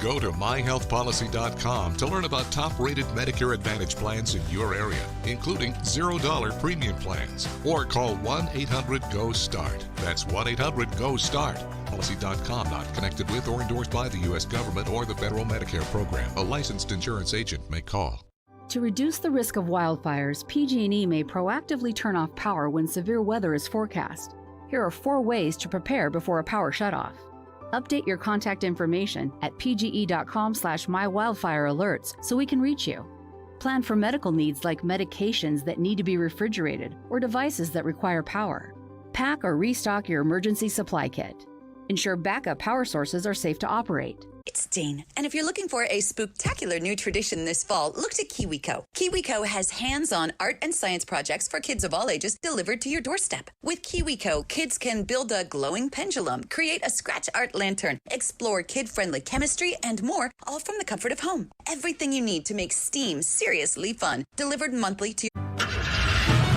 Go to myhealthpolicy.com to learn about top-rated Medicare Advantage plans in your area, including $0 premium plans. Or call 1-800-GO-START. That's 1-800-GO-START. Policy.com not connected with or endorsed by the U.S. government or the federal Medicare program. A licensed insurance agent may call. To reduce the risk of wildfires, PG&E may proactively turn off power when severe weather is forecast. Here are 4 ways to prepare before a power shutoff. Update your contact information at pge.com/mywildfirealerts so we can reach you. Plan for medical needs like medications that need to be refrigerated or devices that require power. Pack or restock your emergency supply kit. Ensure backup power sources are safe to operate. It's Dean, and if you're looking for a spooktacular new tradition this fall, look to KiwiCo. KiwiCo has hands-on art and science projects for kids of all ages delivered to your doorstep. With KiwiCo, kids can build a glowing pendulum, create a scratch art lantern, explore kid-friendly chemistry, and more, all from the comfort of home. Everything you need to make STEAM seriously fun, delivered monthly to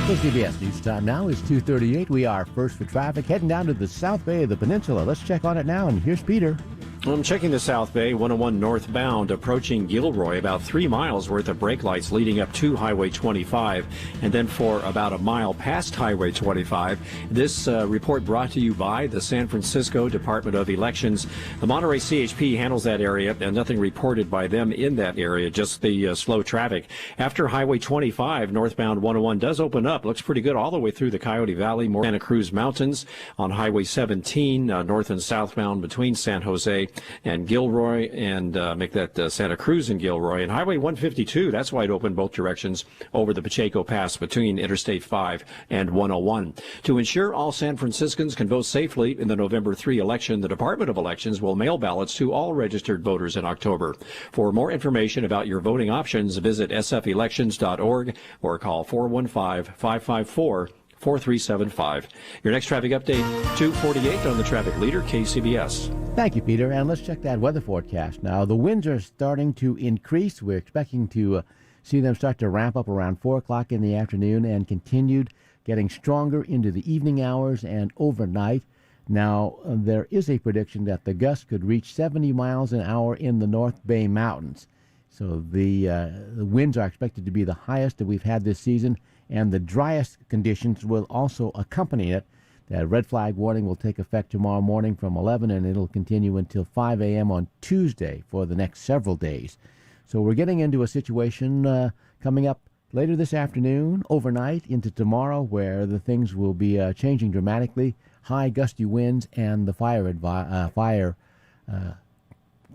KCBS News Time now is 2:38. We are first for traffic, heading down to the South Bay of the Peninsula. Let's check on it now, and here's Peter. I'm checking the South Bay, 101 northbound, approaching Gilroy, about 3 miles worth of brake lights leading up to Highway 25, and then for about a mile past Highway 25. This report brought to you by the San Francisco Department of Elections. The Monterey CHP handles that area, and nothing reported by them in that area, just the slow traffic. After Highway 25, northbound 101 does open up. Looks pretty good all the way through the Coyote Valley, more Santa Cruz Mountains. On Highway 17, north and southbound between San Jose and Gilroy, and make that Santa Cruz and Gilroy. And Highway 152, that's wide open both directions over the Pacheco Pass between Interstate 5 and 101. To ensure all San Franciscans can vote safely in the November 3 election, the Department of Elections will mail ballots to all registered voters in October. For more information about your voting options, visit sfelections.org or call 415-554-4375. Your next traffic update, 2:48 on the Traffic Leader, KCBS. Thank you, Peter. And let's check that weather forecast now. The winds are starting to increase. We're expecting to see them start to ramp up around 4 o'clock in the afternoon and continued getting stronger into the evening hours and overnight. Now, there is a prediction that the gusts could reach 70 miles an hour in the North Bay Mountains. So the winds are expected to be the highest that we've had this season, and the driest conditions will also accompany it. That red flag warning will take effect tomorrow morning from 11, and it'll continue until 5 a.m. on Tuesday for the next several days. So we're getting into a situation coming up later this afternoon, overnight, into tomorrow, where the things will be changing dramatically. High gusty winds, and the fire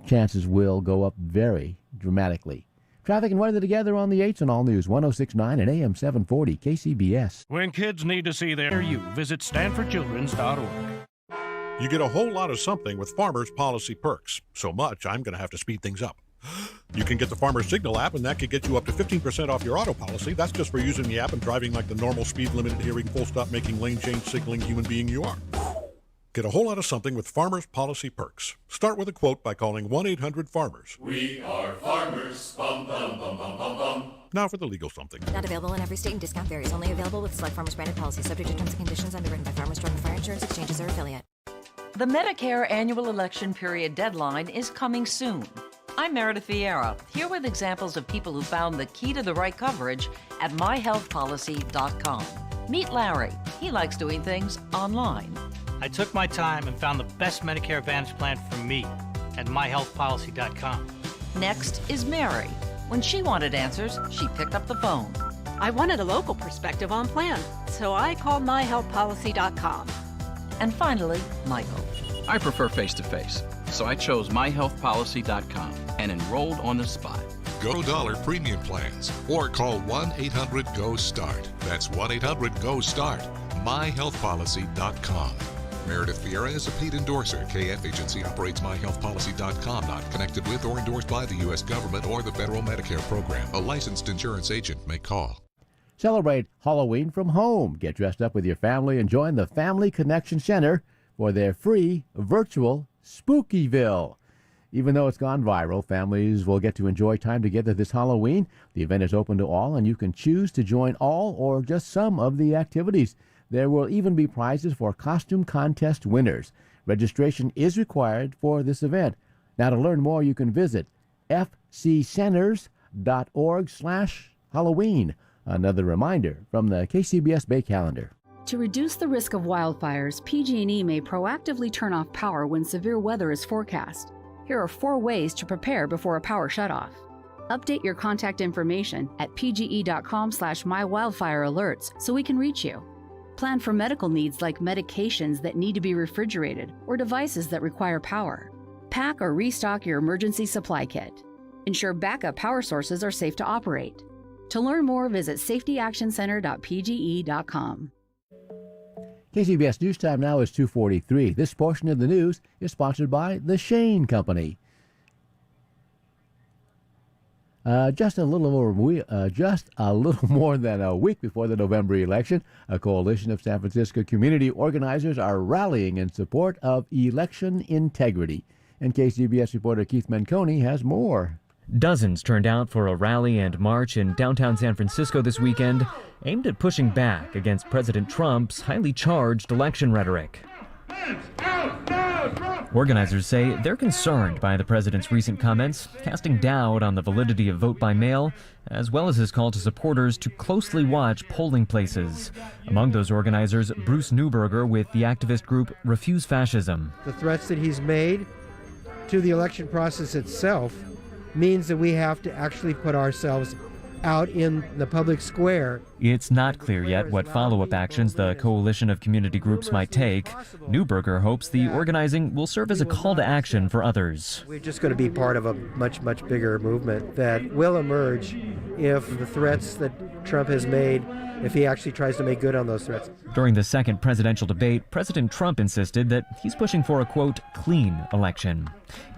chances will go up very dramatically. Traffic and weather together on the 8s on All News 106.9 and AM 740 KCBS. When kids need to see their you, visit StanfordChildren's.org. You get a whole lot of something with Farmers Policy Perks. So much, I'm going to have to speed things up. You can get the Farmers Signal app, and that could get you up to 15% off your auto policy. That's just for using the app and driving like the normal speed limited hearing, full stop, making lane change, signaling human being you are. Get a whole lot of something with Farmers Policy Perks. Start with a quote by calling 1-800-FARMERS. We are farmers. Bum, bum, bum, bum, bum, bum. Now for the legal something. Not available in every state and discount varies. Only available with select Farmers branded policies subject to terms and conditions underwritten by Farmers Joint Fire Insurance Exchanges or affiliate. The Medicare annual election period deadline is coming soon. I'm Meredith Vieira, here with examples of people who found the key to the right coverage at myhealthpolicy.com. Meet Larry. He likes doing things online. I took my time and found the best Medicare Advantage plan for me at myhealthpolicy.com. Next is Mary. When she wanted answers, she picked up the phone. I wanted a local perspective on plan, so I called myhealthpolicy.com. And finally, Michael. I prefer face-to-face, so I chose myhealthpolicy.com and enrolled on the spot. $0 premium plans or call 1-800-GO-START. That's 1-800-GO-START. myhealthpolicy.com. Meredith Vieira is a paid endorser. KF Agency operates myhealthpolicy.com, not connected with or endorsed by the U.S. government or the federal Medicare program. A licensed insurance agent may call. Celebrate Halloween from home. Get dressed up with your family and join the Family Connection Center for their free virtual Spookyville. Even though it's gone viral, families will get to enjoy time together this Halloween. The event is open to all, and you can choose to join all or just some of the activities. There will even be prizes for costume contest winners. Registration is required for this event. Now, to learn more, you can visit fccenters.org/Halloween. Another reminder from the KCBS Bay Calendar. To reduce the risk of wildfires, PG&E may proactively turn off power when severe weather is forecast. Here are 4 ways to prepare before a power shutoff. Update your contact information at pge.com/mywildfirealerts so we can reach you. Plan for medical needs like medications that need to be refrigerated or devices that require power. Pack or restock your emergency supply kit. Ensure backup power sources are safe to operate. To learn more, visit safetyactioncenter.pge.com. KCBS News Time now is 2:43. This portion of the news is sponsored by the Shane Company. Just a little more than a week before the November election, a coalition of San Francisco community organizers are rallying in support of election integrity. And KCBS reporter Keith Menconi has more. Dozens turned out for a rally and march in downtown San Francisco this weekend, aimed at pushing back against President Trump's highly charged election rhetoric. Organizers say they're concerned by the president's recent comments, casting doubt on the validity of vote by mail, as well as his call to supporters to closely watch polling places. Among those organizers, Bruce Neuberger with the activist group Refuse Fascism. The threats that he's made to the election process itself means that we have to actually put ourselves out in the public square. It's not clear yet what follow-up actions the coalition of community groups might take. Neuberger hopes the organizing will serve as a call to action for others. We're just going to be part of a much bigger movement that will emerge if the threats that Trump has made, if he actually tries to make good on those threats. During the second presidential debate, President Trump insisted that he's pushing for a, quote, clean election.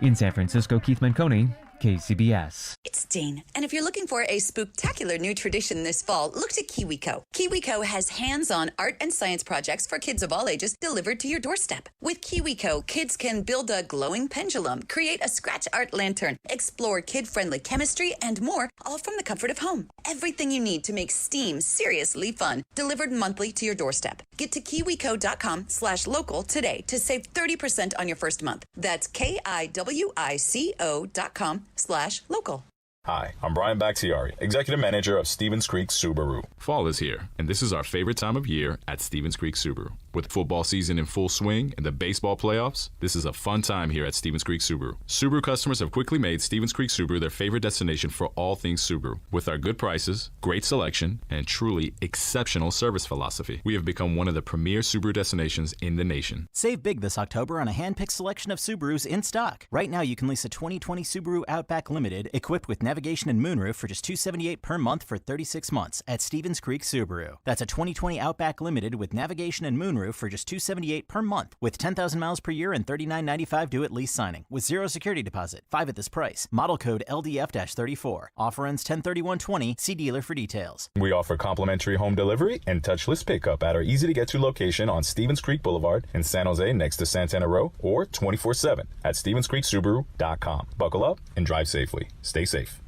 In San Francisco, Keith Menconi, KCBS. It's Dean, and if you're looking for a spooktacular new tradition this fall, look to KiwiCo. KiwiCo has hands-on art and science projects for kids of all ages delivered to your doorstep. With KiwiCo, kids can build a glowing pendulum, create a scratch art lantern, explore kid-friendly chemistry, and more, all from the comfort of home. Everything you need to make STEAM seriously fun, delivered monthly to your doorstep. Get to kiwico.com/local today to save 30% on your first month. That's KIWICO.com/local. Hi, I'm Brian Bakhtiari, Executive Manager of Stevens Creek Subaru. Fall is here, and this is our favorite time of year at Stevens Creek Subaru. With football season in full swing and the baseball playoffs, this is a fun time here at Stevens Creek Subaru. Subaru customers have quickly made Stevens Creek Subaru their favorite destination for all things Subaru. With our good prices, great selection, and truly exceptional service philosophy, we have become one of the premier Subaru destinations in the nation. Save big this October on a hand-picked selection of Subarus in stock. Right now, you can lease a 2020 Subaru Outback Limited equipped with navigation and moonroof for just $278 per month for 36 months at Stevens Creek Subaru. That's a 2020 Outback Limited with navigation and moonroof for just $278 per month with 10,000 miles per year and $39.95 due at lease signing with 0 security deposit. 5 at this price. Model code LDF-34. Offer ends 10/31/20. See dealer for details. We offer complimentary home delivery and touchless pickup at our easy-to-get-to location on Stevens Creek Boulevard in San Jose next to Santana Row or 24/7 at StevensCreekSubaru.com. Buckle up and drive safely. Stay safe.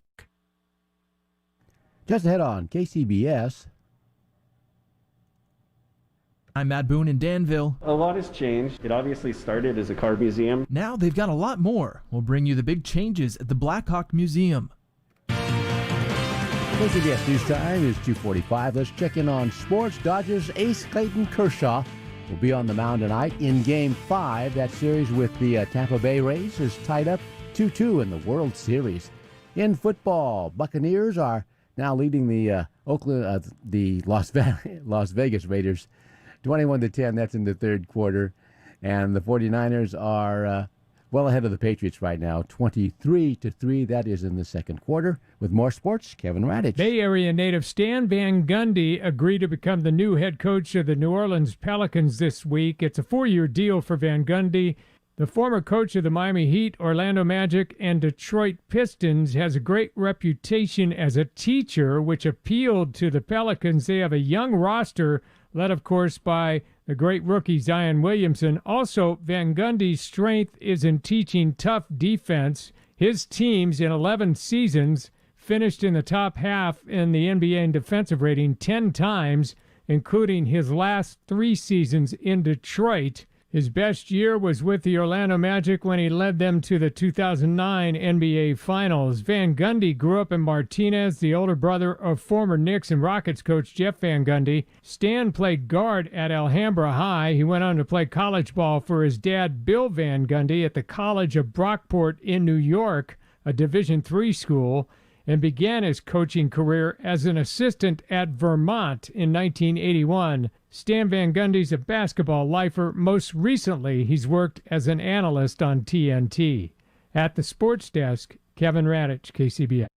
Just ahead on KCBS. I'm Matt Boone in Danville. A lot has changed. It obviously started as a car museum. Now they've got a lot more. We'll bring you the big changes at the Blackhawk Museum. KCBS News Time is 2:45. Let's check in on sports. Dodgers ace Clayton Kershaw will be on the mound tonight in Game 5. That series with the Tampa Bay Rays is tied up 2-2 in the World Series. In football, Buccaneers are now leading the Las Vegas Raiders 21-10. That's in the third quarter. And the 49ers are well ahead of the Patriots right now, 23-3. That is in the second quarter. With more sports, Kevin Radich. Bay Area native Stan Van Gundy agreed to become the new head coach of the New Orleans Pelicans this week. It's a 4-year deal for Van Gundy. The former coach of the Miami Heat, Orlando Magic, and Detroit Pistons has a great reputation as a teacher, which appealed to the Pelicans. They have a young roster, led, of course, by the great rookie Zion Williamson. Also, Van Gundy's strength is in teaching tough defense. His teams in 11 seasons finished in the top half in the NBA in defensive rating 10 times, including his last 3 seasons in Detroit. His best year was with the Orlando Magic when he led them to the 2009 NBA Finals. Van Gundy grew up in Martinez, the older brother of former Knicks and Rockets coach Jeff Van Gundy. Stan played guard at Alhambra High. He went on to play college ball for his dad, Bill Van Gundy, at the College of Brockport in New York, a Division III school, and began his coaching career as an assistant at Vermont in 1981. Stan Van Gundy's a basketball lifer. Most recently, he's worked as an analyst on TNT. At the sports desk, Kevin Radich, KCBS.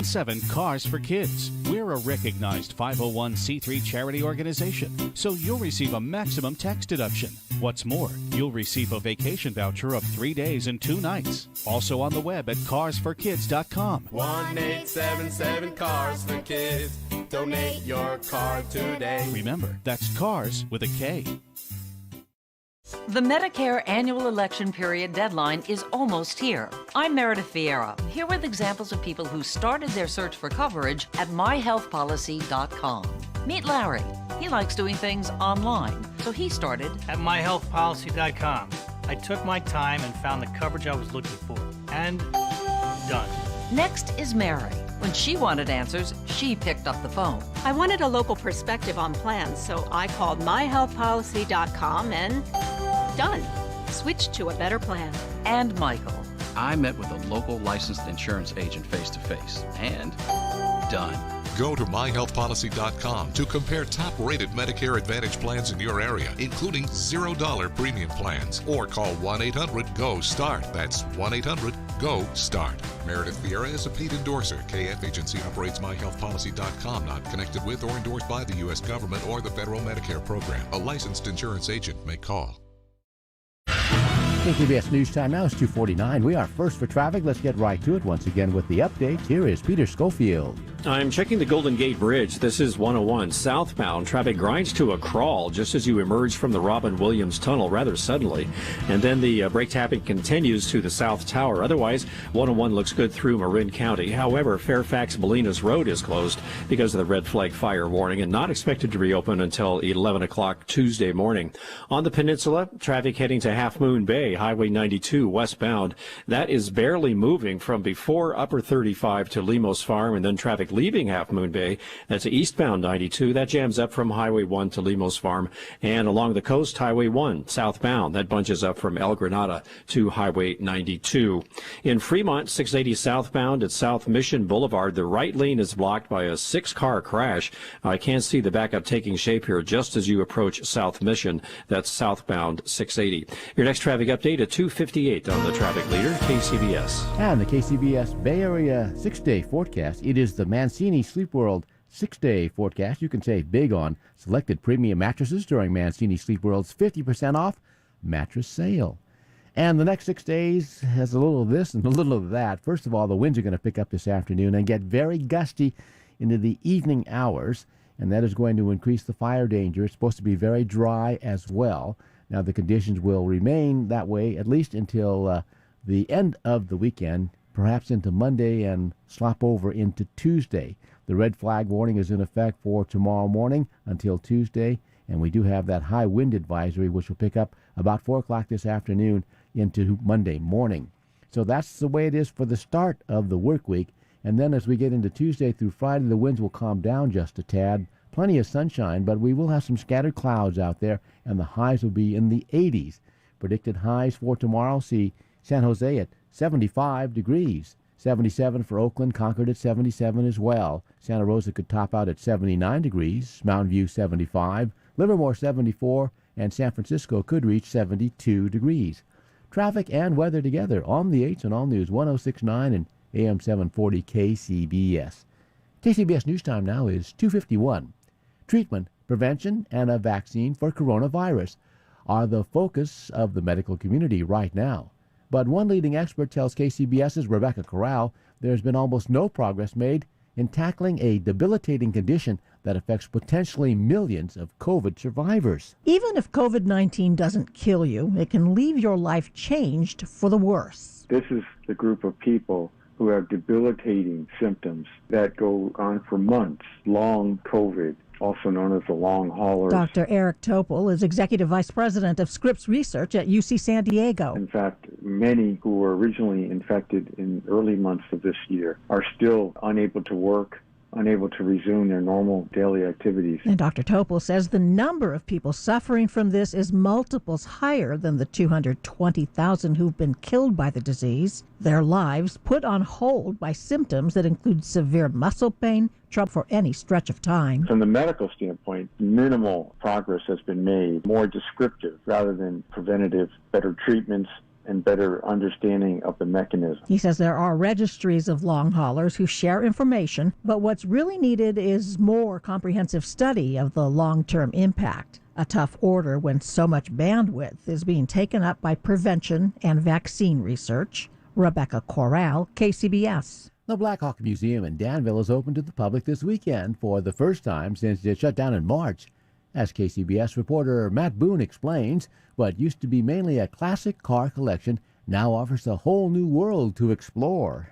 7 Cars for Kids. We're a recognized 501c3 charity organization, so you'll receive a maximum tax deduction. What's more, you'll receive a vacation voucher of 3 days and 2 nights. Also on the web at carsforkids.com. 1877 Cars for Kids. Donate your car today. Remember, that's Cars with a K. The Medicare annual election period deadline is almost here. I'm Meredith Vieira, here with examples of people who started their search for coverage at myhealthpolicy.com. Meet Larry. He likes doing things online, so he started at myhealthpolicy.com. I took my time and found the coverage I was looking for. And done. Next is Mary. When she wanted answers, she picked up the phone. I wanted a local perspective on plans, so I called myhealthpolicy.com and done. Switched to a better plan. And Michael. I met with a local licensed insurance agent face-to-face and done. Go to myhealthpolicy.com to compare top-rated Medicare Advantage plans in your area, including $0 premium plans, or call 1-800-GO-START. That's 1-800-GO-START. Meredith Vieira is a paid endorser. KF Agency operates myhealthpolicy.com, not connected with or endorsed by the U.S. government or the federal Medicare program. A licensed insurance agent may call. KCBS News Time now is 2:49. We are first for traffic. Let's get right to it once again with the updates. Here is Peter Schofield. I'm checking the Golden Gate Bridge. This is 101 southbound. Traffic grinds to a crawl just as you emerge from the Robin Williams Tunnel rather suddenly. And then the brake tapping continues to the South Tower. Otherwise, 101 looks good through Marin County. However, Fairfax-Bolinas Road is closed because of the red flag fire warning and not expected to reopen until 11 o'clock Tuesday morning. On the peninsula, traffic heading to Half Moon Bay, Highway 92 westbound. That is barely moving from before Upper 35 to Lemos Farm, and then traffic leaving Half Moon Bay. That's eastbound 92. That jams up from Highway 1 to Lemos Farm. And along the coast, Highway 1 southbound. That bunches up from El Granada to Highway 92. In Fremont, 680 southbound at South Mission Boulevard, the right lane is blocked by a 6-car crash. I can't see the backup taking shape here just as you approach South Mission. That's southbound 680. Your next traffic update at 2:58 on the traffic leader, KCBS. And the KCBS Bay Area 6-day forecast. It is the Mancini Sleep World 6-day forecast. You can save big on selected premium mattresses during Mancini Sleep World's 50% off mattress sale. And the next 6 days has a little of this and a little of that. First of all, the winds are going to pick up this afternoon and get very gusty into the evening hours, and that is going to increase the fire danger. It's supposed to be very dry as well. Now, the conditions will remain that way at least until the end of the weekend, perhaps into Monday and slop over into Tuesday. The red flag warning is in effect for tomorrow morning until Tuesday, and we do have that high wind advisory, which will pick up about 4 o'clock this afternoon into Monday morning. So that's the way it is for the start of the work week. And then as we get into Tuesday through Friday, the winds will calm down just a tad. Plenty of sunshine, but we will have some scattered clouds out there, and the highs will be in the 80s. Predicted highs for tomorrow, see San Jose at 75 degrees. 77 for Oakland, Concord at 77 as well. Santa Rosa could top out at 79 degrees. Mountain View 75. Livermore 74, and San Francisco could reach 72 degrees. Traffic and weather together on the 8s and All News 106.9 and AM 740 KCBS. KCBS News Time now is 2:51. Treatment, prevention, and a vaccine for coronavirus are the focus of the medical community right now. But one leading expert tells KCBS's Rebecca Corral there's been almost no progress made in tackling a debilitating condition that affects potentially millions of COVID survivors. Even if COVID-19 doesn't kill you, it can leave your life changed for the worse. This is the group of people who have debilitating symptoms that go on for months. Long COVID also known as the long haulers. Dr. Eric Topol is Executive Vice President of Scripps Research at UC San Diego. In fact, many who were originally infected in early months of this year are still unable to work, unable to resume their normal daily activities. And Dr. Topol says the number of people suffering from this is multiples higher than the 220,000 who've been killed by the disease. Their lives put on hold by symptoms that include severe muscle pain, trouble for any stretch of time. From the medical standpoint, minimal progress has been made, more descriptive rather than preventative, better treatments, and better understanding of the mechanism. He says there are registries of long haulers who share information, but what's really needed is more comprehensive study of the long-term impact. A tough order when so much bandwidth is being taken up by prevention and vaccine research. Rebecca Corral, KCBS. The Black Hawk Museum in Danville is open to the public this weekend for the first time since it shut down in March. As KCBS reporter Matt Boone explains, what used to be mainly a classic car collection now offers a whole new world to explore.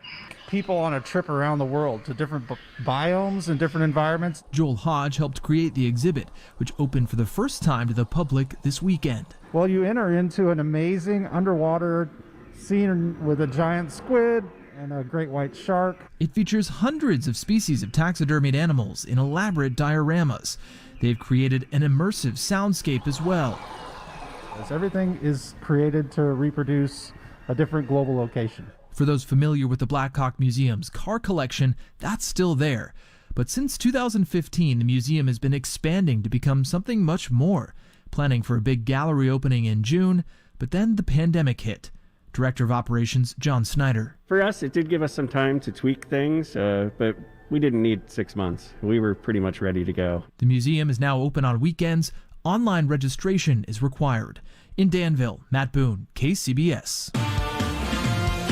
People on a trip around the world to different biomes and different environments. Joel Hodge helped create the exhibit, which opened for the first time to the public this weekend. Well, you enter into an amazing underwater scene with a giant squid and a great white shark. It features hundreds of species of taxidermied animals in elaborate dioramas. They've created an immersive soundscape as well. Everything is created to reproduce a different global location. For those familiar with the Black Hawk Museum's car collection, that's still there. But since 2015, the museum has been expanding to become something much more, planning for a big gallery opening in June, but then the pandemic hit. Director of Operations John Snyder. For us, it did give us some time to tweak things, but we didn't need 6 months. We were pretty much ready to go. The museum is now open on weekends. Online registration is required. In Danville, Matt Boone, KCBS.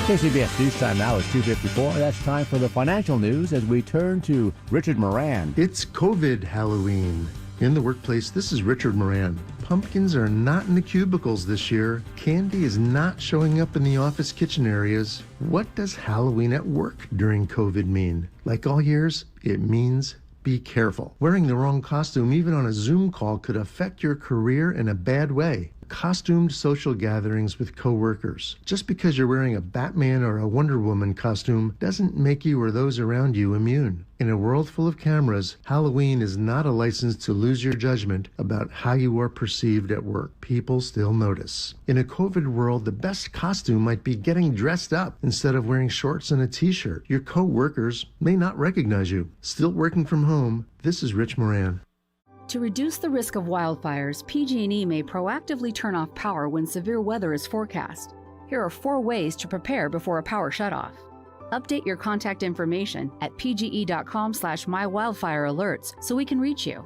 KCBS News Time now is 2:54. That's time for the financial news as we turn to Richard Moran. It's COVID Halloween. In the workplace, this is Richard Moran. Pumpkins are not in the cubicles this year. Candy is not showing up in the office kitchen areas. What does Halloween at work during COVID mean? Like all years, it means be careful. Wearing the wrong costume, even on a Zoom call, could affect your career in a bad way. Costumed social gatherings with coworkers. Just because you're wearing a Batman or a Wonder Woman costume doesn't make you or those around you immune. In a world full of cameras, Halloween is not a license to lose your judgment about how you are perceived at work. People still notice. In a COVID world, the best costume might be getting dressed up instead of wearing shorts and a t-shirt. Your coworkers may not recognize you. Still working from home, this is Rich Moran. To reduce the risk of wildfires, PG&E may proactively turn off power when severe weather is forecast. Here are 4 ways to prepare before a power shutoff. Update your contact information at pge.com/mywildfirealerts so we can reach you.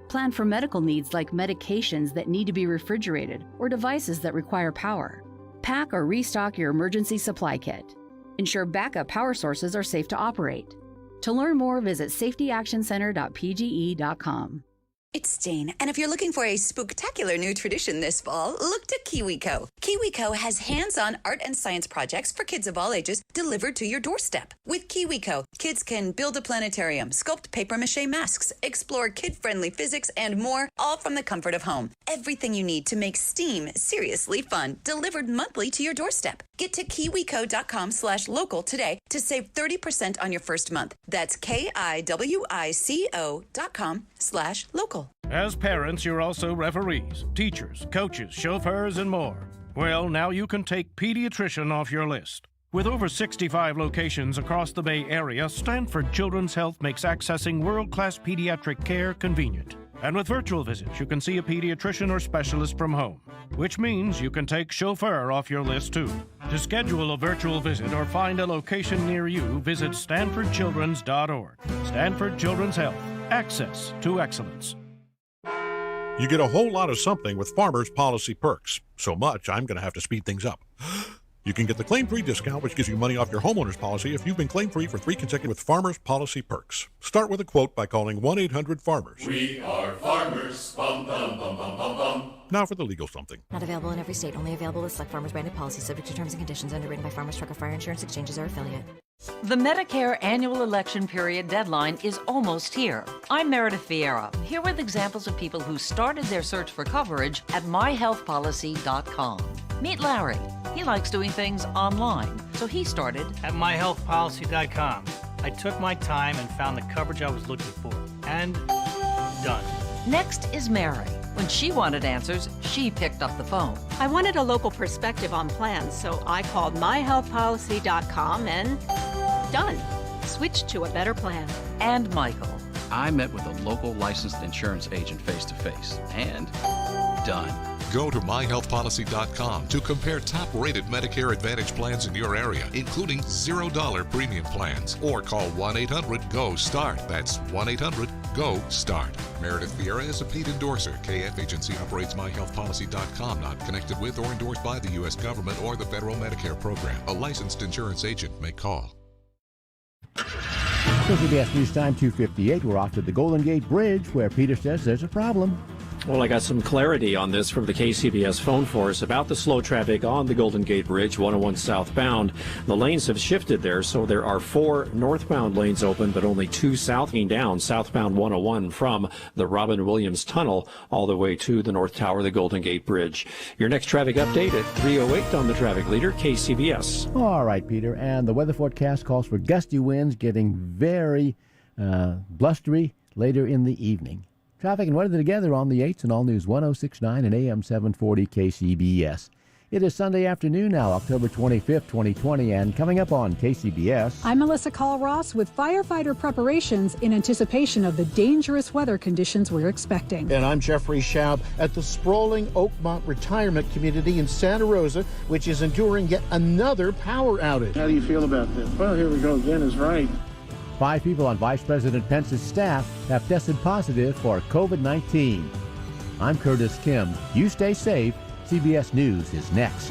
Plan for medical needs like medications that need to be refrigerated or devices that require power. Pack or restock your emergency supply kit. Ensure backup power sources are safe to operate. To learn more, visit safetyactioncenter.pge.com. It's Jane, and if you're looking for a spooktacular new tradition this fall, look to KiwiCo. KiwiCo has hands-on art and science projects for kids of all ages delivered to your doorstep. With KiwiCo, kids can build a planetarium, sculpt papier-mâché masks, explore kid-friendly physics, and more, all from the comfort of home. Everything you need to make STEAM seriously fun, delivered monthly to your doorstep. Get to kiwico.com/local today to save 30% on your first month. That's KIWICO.com/local. As parents, you're also referees, teachers, coaches, chauffeurs, and more. Well, now you can take pediatrician off your list. With over 65 locations across the Bay Area, Stanford Children's Health makes accessing world-class pediatric care convenient. And with virtual visits, you can see a pediatrician or specialist from home, which means you can take chauffeur off your list too. To schedule a virtual visit or find a location near you, visit StanfordChildren's.org. Stanford Children's Health. Access to excellence. You get a whole lot of something with Farmers Policy Perks. So much, I'm going to have to speed things up. You can get the claim-free discount, which gives you money off your homeowner's policy if you've been claim-free for 3 consecutive Farmers Policy Perks. Start with a quote by calling 1-800-FARMERS. We are farmers. Bum, bum, bum, bum, bum, bum. Now for the legal something. Not available in every state. Only available with select Farmers branded policies subject to terms and conditions underwritten by Farmers Truck or Fire Insurance Exchanges or affiliate. The Medicare annual election period deadline is almost here. I'm Meredith Vieira, here with examples of people who started their search for coverage at myhealthpolicy.com. Meet Larry. He likes doing things online, so he started at myhealthpolicy.com. I took my time and found the coverage I was looking for. And done. Next is Mary. When she wanted answers, she picked up the phone. I wanted a local perspective on plans, so I called myhealthpolicy.com and done. Switched to a better plan. And Michael. I met with a local licensed insurance agent face-to-face, and done. Go to myhealthpolicy.com to compare top-rated Medicare Advantage plans in your area, including $0 premium plans, or call 1-800-GO-START. That's 1-800-GO-START. Meredith Vieira is a paid endorser. KF Agency operates myhealthpolicy.com, not connected with or endorsed by the U.S. government or the federal Medicare program. A licensed insurance agent may call. CBS News Time 2:58. We're off to the Golden Gate Bridge, where Peter says there's a problem. Well, I got some clarity on this from the KCBS phone force about the slow traffic on the Golden Gate Bridge, 101 southbound. The lanes have shifted there, so there are 4 northbound lanes open, but only 2 southbound southbound 101 from the Robin Williams Tunnel all the way to the North Tower of the Golden Gate Bridge. Your next traffic update at 3:08 on the traffic leader, KCBS. All right, Peter. And the weather forecast calls for gusty winds getting very blustery later in the evening. Traffic and weather together on the 8s and All News 106.9 and AM 740 KCBS. It is Sunday afternoon now, October 25th, 2020, and coming up on KCBS. I'm Melissa Call-Ross with firefighter preparations in anticipation of the dangerous weather conditions we're expecting. And I'm Jeffrey Schaub at the sprawling Oakmont Retirement Community in Santa Rosa, which is enduring yet another power outage. How do you feel about this? Well, here we go again is right. 5 people on Vice President Pence's staff have tested positive for COVID-19. I'm Curtis Kim. You stay safe. CBS News is next.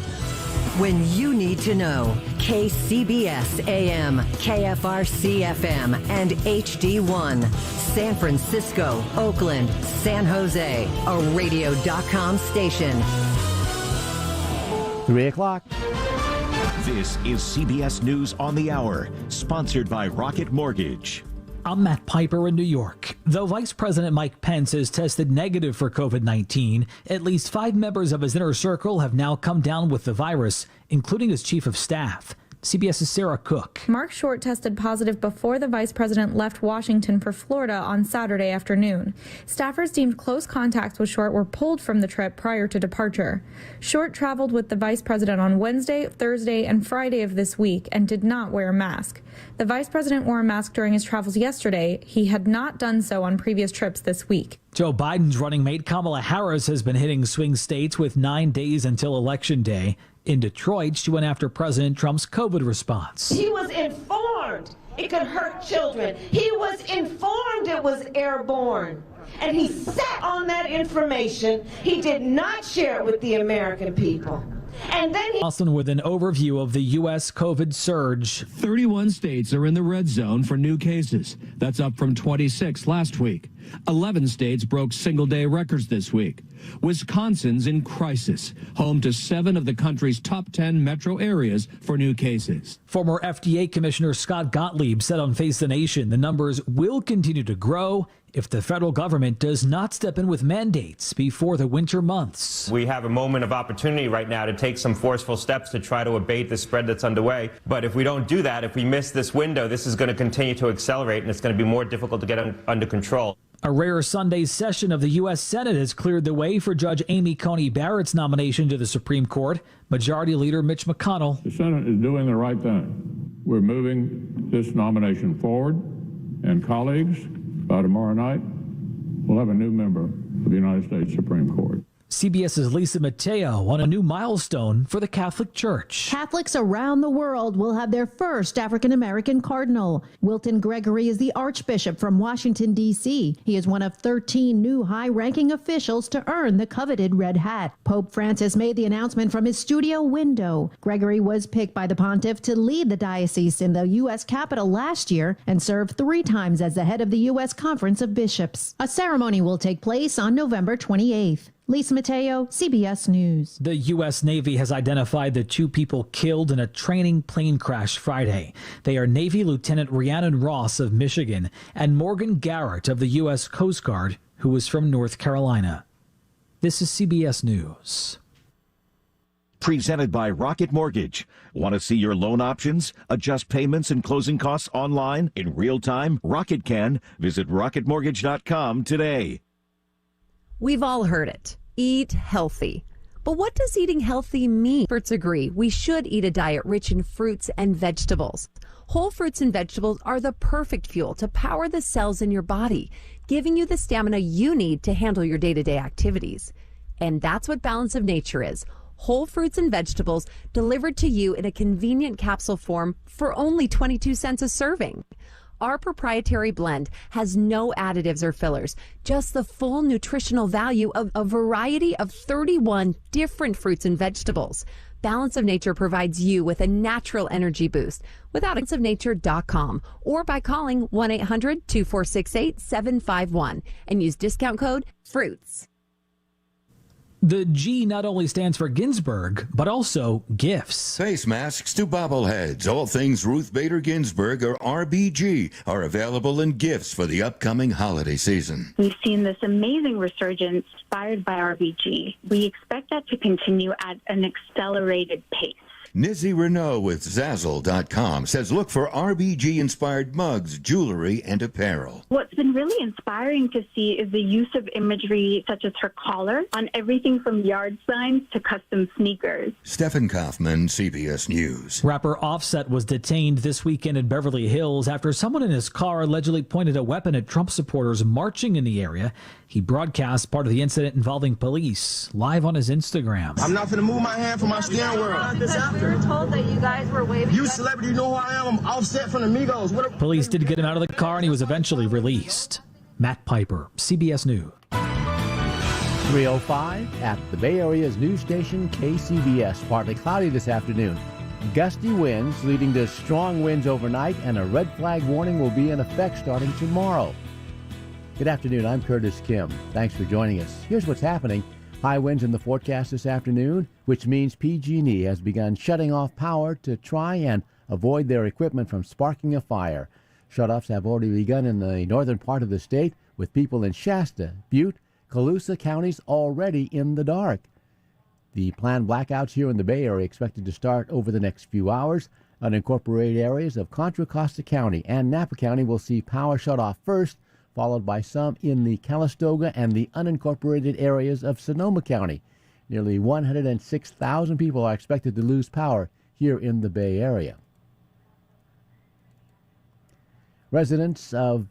When you need to know, KCBS AM, KFRC FM, and HD1. San Francisco, Oakland, San Jose, a radio.com station. 3 o'clock. This is CBS News on the Hour, sponsored by Rocket Mortgage. I'm Matt Piper in New York. Though Vice President Mike Pence has tested negative for COVID-19, at least 5 members of his inner circle have now come down with the virus, including his chief of staff. CBS's Sarah Cook. Mark Short tested positive before the vice president left Washington for Florida on Saturday afternoon. Staffers deemed close contacts with Short were pulled from the trip prior to departure. Short traveled with the vice president on Wednesday, Thursday, and Friday of this week and did not wear a mask. The vice president wore a mask during his travels yesterday. He had not done so on previous trips this week. Joe Biden's running mate Kamala Harris has been hitting swing states with 9 days until Election Day. In Detroit, she went after President Trump's COVID response. He was informed it could hurt children. He was informed it was airborne. And he sat on that information. He did not share it with the American people. And then Austin with an overview of the U.S. COVID surge. 31 states are in the red zone for new cases. That's up from 26 last week. 11 states broke single-day records this week. Wisconsin's in crisis, home to 7 of the country's top 10 metro areas for new cases. Former FDA Commissioner Scott Gottlieb said on Face the Nation the numbers will continue to grow if the federal government does not step in with mandates before the winter months. We have a moment of opportunity right now to take some forceful steps to try to abate the spread that's underway. But if we don't do that, if we miss this window, this is going to continue to accelerate, and it's going to be more difficult to get under control. A rare Sunday session of the U.S. Senate has cleared the way for Judge Amy Coney Barrett's nomination to the Supreme Court. Majority Leader Mitch McConnell. The Senate is doing the right thing. We're moving this nomination forward, and colleagues, by tomorrow night, we'll have a new member of the United States Supreme Court. CBS's Lisa Mateo on a new milestone for the Catholic Church. Catholics around the world will have their first African-American cardinal. Wilton Gregory is the Archbishop from Washington, D.C. He is one of 13 new high-ranking officials to earn the coveted red hat. Pope Francis made the announcement from his studio window. Gregory was picked by the pontiff to lead the diocese in the U.S. Capitol last year and served 3 times as the head of the U.S. Conference of Bishops. A ceremony will take place on November 28th. Lisa Mateo, CBS News. The U.S. Navy has identified the 2 people killed in a training plane crash Friday. They are Navy Lieutenant Rhiannon Ross of Michigan and Morgan Garrett of the U.S. Coast Guard, who was from North Carolina. This is CBS News. Presented by Rocket Mortgage. Want to see your loan options? Adjust payments and closing costs online in real time? Rocket can. Visit rocketmortgage.com today. We've all heard it. Eat healthy. But what does eating healthy mean? Experts agree we should eat a diet rich in fruits and vegetables. Whole fruits and vegetables are the perfect fuel to power the cells in your body, giving you the stamina you need to handle your day-to-day activities. And that's what Balance of Nature is. Whole fruits and vegetables delivered to you in a convenient capsule form for only 22 cents a serving. Our proprietary blend has no additives or fillers, just the full nutritional value of a variety of 31 different fruits and vegetables. Balance of Nature provides you with a natural energy boost without balanceofnature.com or by calling 1-800-2468-751 and use discount code FRUITS. The G not only stands for Ginsburg, but also gifts. Face masks to bobbleheads. All things Ruth Bader Ginsburg or RBG are available in gifts for the upcoming holiday season. We've seen this amazing resurgence inspired by RBG. We expect that to continue at an accelerated pace. Nizzy Renault with Zazzle.com says look for RBG-inspired mugs, jewelry, and apparel. What's been really inspiring to see is the use of imagery such as her collar on everything from yard signs to custom sneakers. Stephen Kaufman, CBS News. Rapper Offset was detained this weekend in Beverly Hills after someone in his car allegedly pointed a weapon at Trump supporters marching in the area. He broadcast part of the incident involving police live on his Instagram. I'm not going to move my hand from my steering wheel. We were told that you guys were waving. You celebrity, you know who I am. I'm Offset from the Migos. Police did get him out of the car and he was eventually released. Matt Piper, CBS News. 3:05 at the Bay Area's news station KCBS. Partly cloudy this afternoon. Gusty winds leading to strong winds overnight, and a red flag warning will be in effect starting tomorrow. Good afternoon, I'm Curtis Kim. Thanks for joining us. Here's what's happening. High winds in the forecast this afternoon, which means PG&E has begun shutting off power to try and avoid their equipment from sparking a fire. Shutoffs have already begun in the northern part of the state, with people in Shasta, Butte, Colusa counties already in the dark. The planned blackouts here in the Bay Area expected to start over the next few hours. Unincorporated areas of Contra Costa County and Napa County will see power shut off first, followed by some in the Calistoga and the unincorporated areas of Sonoma County. Nearly 106,000 people are expected to lose power here in the Bay Area. Residents of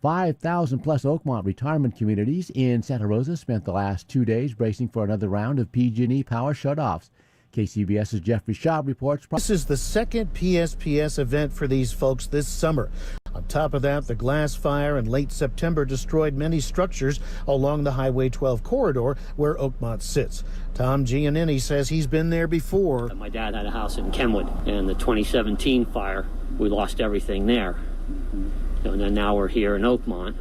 5,000 plus Oakmont retirement communities in Santa Rosa spent the last 2 days bracing for another round of PG&E power shutoffs. KCBS's Jeffrey Schaub reports. This is the second PSPS event for these folks this summer. On top of that, the glass fire in late September destroyed many structures along the Highway 12 corridor where Oakmont sits. Tom Giannini says he's been there before. My dad had a house in Kenwood, and the 2017 fire, we lost everything there. And then now we're here in Oakmont,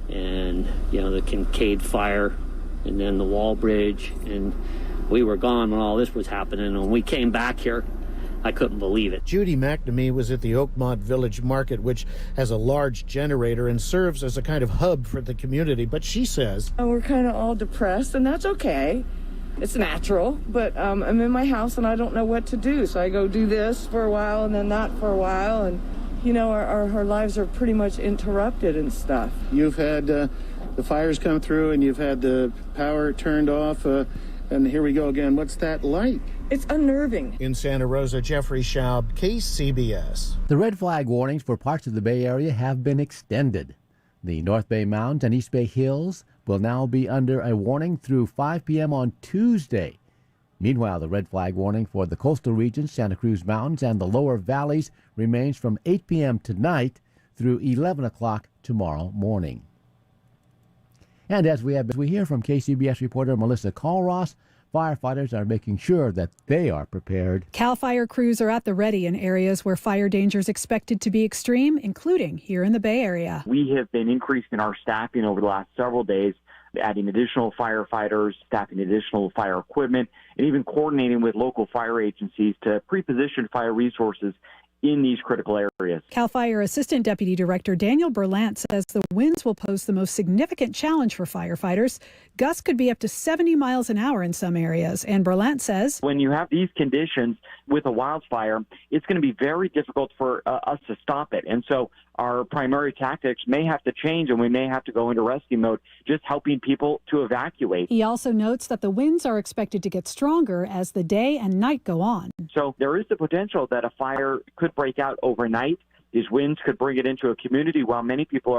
and the Kincaid fire, and then the Wall Bridge, and we were gone when all this was happening. And when we came back here, I couldn't believe it. Judy McNamee was at the Oakmont Village Market, which has a large generator and serves as a kind of hub for the community. But she says, we're kind of all depressed, and that's okay. It's natural, but I'm in my house and I don't know what to do. So I go do this for a while and then that for a while. And, our lives are pretty much interrupted and stuff. You've had the fires come through and you've had the power turned off. And here we go again. What's that like? It's unnerving. In Santa Rosa, Jeffrey Schaub, KCBS. The red flag warnings for parts of the Bay Area have been extended. The North Bay Mountains and East Bay Hills will now be under a warning through 5 p.m. on Tuesday. Meanwhile, the red flag warning for the coastal regions, Santa Cruz Mountains, and the lower valleys remains from 8 p.m. tonight through 11 o'clock tomorrow morning. And as we hear from KCBS reporter Melissa Colross, firefighters are making sure that they are prepared. CAL FIRE crews are at the ready in areas where fire danger is expected to be extreme, including here in the Bay Area. We have been increasing our staffing over the last several days adding additional firefighters, staffing additional fire equipment, and even coordinating with local fire agencies to pre-position fire resources in these critical areas. CAL FIRE Assistant Deputy Director Daniel Berlant says the winds will pose the most significant challenge for firefighters. Gusts could be up to 70 miles an hour in some areas. And Berlant says, when you have these conditions with a wildfire, it's going to be very difficult for us to stop it. And so our primary tactics may have to change, and we may have to go into rescue mode, just helping people to evacuate. He also notes that the winds are expected to get stronger as the day and night go on. So there is the potential that a fire could break out overnight. These winds could bring it into a community while many people are